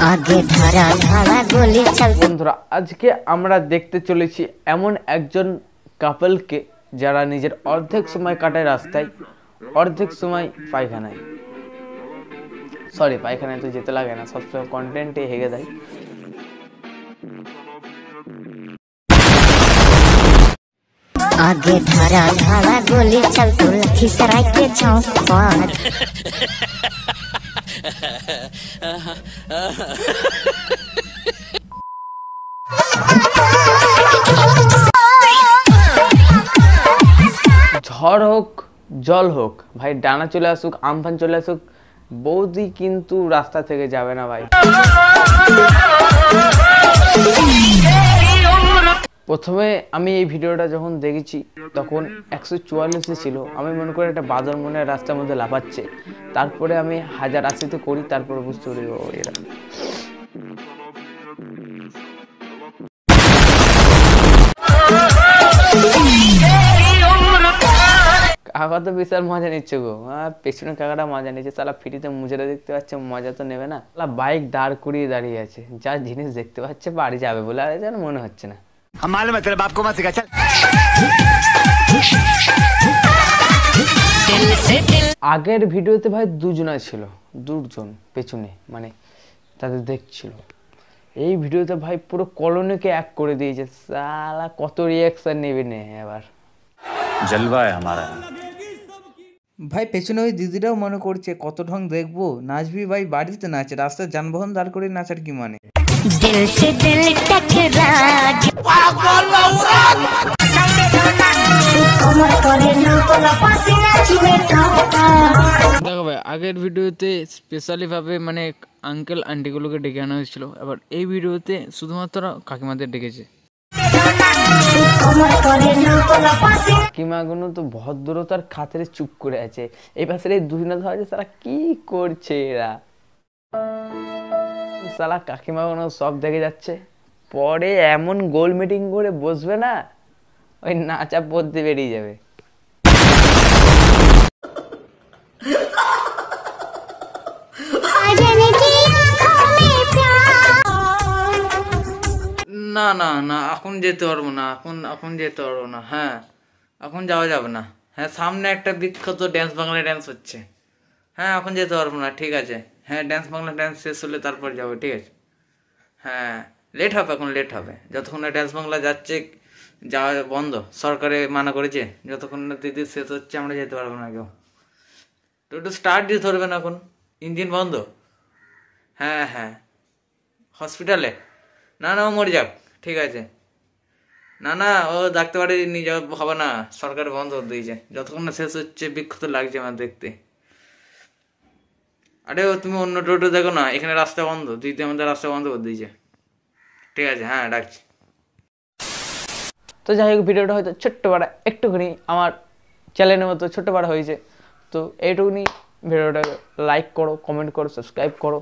আগে ধারা ধারা গলি চল। বন্ধুরা, আজকে আমরা দেখতে চলেছি এমন একজন কাপলকে যারা নিজের অর্ধেক সময় কাটায় রাস্তায়, অর্ধেক সময় পায়খানায়। পায়খানায় তো যেতে লাগে না, সবসময় কন্টেন্টে হেগে দেয়। आगे धारा धारा गोली चल तो खिसराई के छांव पार। ঝড় হোক জল হোক ভাই, ডানা চলে আসুক আমফান চলে আসুক, বৌদি কিন্তু রাস্তা থেকে যাবে না ভাই। প্রথমে আমি এই ভিডিওটা যখন দেখেছি তখন 144 ছিল। আমি মনে করি একটা বাদর মনে রাস্তার মধ্যে লাফাচ্ছে। তারপরে আমি 1080 করি, তারপরে বুঝতে পারি ও এরা। কাকা তো বিশাল মজা নিচ্ছে গো, পেছনে কাকাটা মজা নিচ্ছে। সালা ফ্রিতে মুজেরা দেখতে পাচ্ছে, মজা তো নেবে না। বাইক দাঁড় করিয়ে দাঁড়িয়ে আছে, যা জিনিস দেখতে পাচ্ছে বাড়ি যাবে বলে আর যেন মনে হচ্ছে না। আগের ভিডিওতে ভাই দুজনা ছিল, দুজন পেছনে মানে তাদের দেখছিল। এই ভিডিওতে ভাই পুরো কলোনিকে এক করে দিয়েছে। সালা কত রিয়াকশন নেবে নে এবার। জলবা আমারা ভাই পেছনে ওই দিদিরাও মনে করছে কত ঢং দেখবো, নাচবি ভাই বাড়িতে নাচে, রাস্তায় যানবাহন দাঁড় করে নাচার কি মানে। दिल से दिल टकरा দেখো ভাই, আগের ভিডিওতে স্পেশালি ভাবে মানে আঙ্কেল আন্টিগুলোকে ডেকে আনা হয়েছিল, এবার এই ভিডিওতে শুধুমাত্র কাকিমাদের ডেকেছে। কাকিমাগুলো তো ভদ্রতার খাতিরে চুপ করে আছে। এই পাশের এই দুজনে ধরা আছে, সালা কি করছে এরা। সালা কাকিমাগুলো সব দেখে যাচ্ছে, পরে এমন গোল মিটিং করে বসবে না, ওই নাচা পড়তে বেরিয়ে যাবে। না না না, এখন যেতে পারবো না, এখন যেতে পারবো না। হ্যাঁ, এখন যাওয়া যাবে না। হ্যাঁ, সামনে একটা বিখ্যাত ড্যান্স বাংলা ড্যান্স হচ্ছে। হ্যাঁ, এখন যেতে পারবো না, ঠিক আছে। হ্যাঁ, ড্যান্স বাংলা ড্যান্স শেষ হলে তারপর যাবো, ঠিক আছে। হ্যাঁ, লেট হবে, এখন লেট হবে। যতক্ষণ না ড্যান্স বাংলা যাচ্ছে যাওয়া বন্ধ, সরকারে মানা করেছে। যতক্ষণ না দিদি শেষ হচ্ছে আমরা যেতে পারবো না কেউ। তো একটু স্টার্ট দিয়ে ধরবে না, এখন ইঞ্জিন বন্ধ। হ্যাঁ হ্যাঁ, হসপিটালে না না, ও মরে যাক, ঠিক আছে। না না, ও ডাক্তার বাড়ি নিয়ে যাওয়া হবে না, সরকার বন্ধ করে দিয়েছে। যতক্ষণ না শেষ হচ্ছে, বিক্ষত লাগছে আমার দেখতে। আরে ও তুমি অন্য টোটো দেখো না, এখানে রাস্তা বন্ধ, দিদি আমাদের রাস্তা বন্ধ করে দিয়েছে, ঠিক আছে। হ্যাঁ, ডাকছি। তো যাই হোক, ভিডিওটা হয়তো ছোট্ট বড় একটুখানি আমার চ্যানেলের মতো ছোট্ট বড় হয়েছে। তো এইটুকুনি, ভিডিওটা লাইক করো, কমেন্ট করো, সাবস্ক্রাইব করো।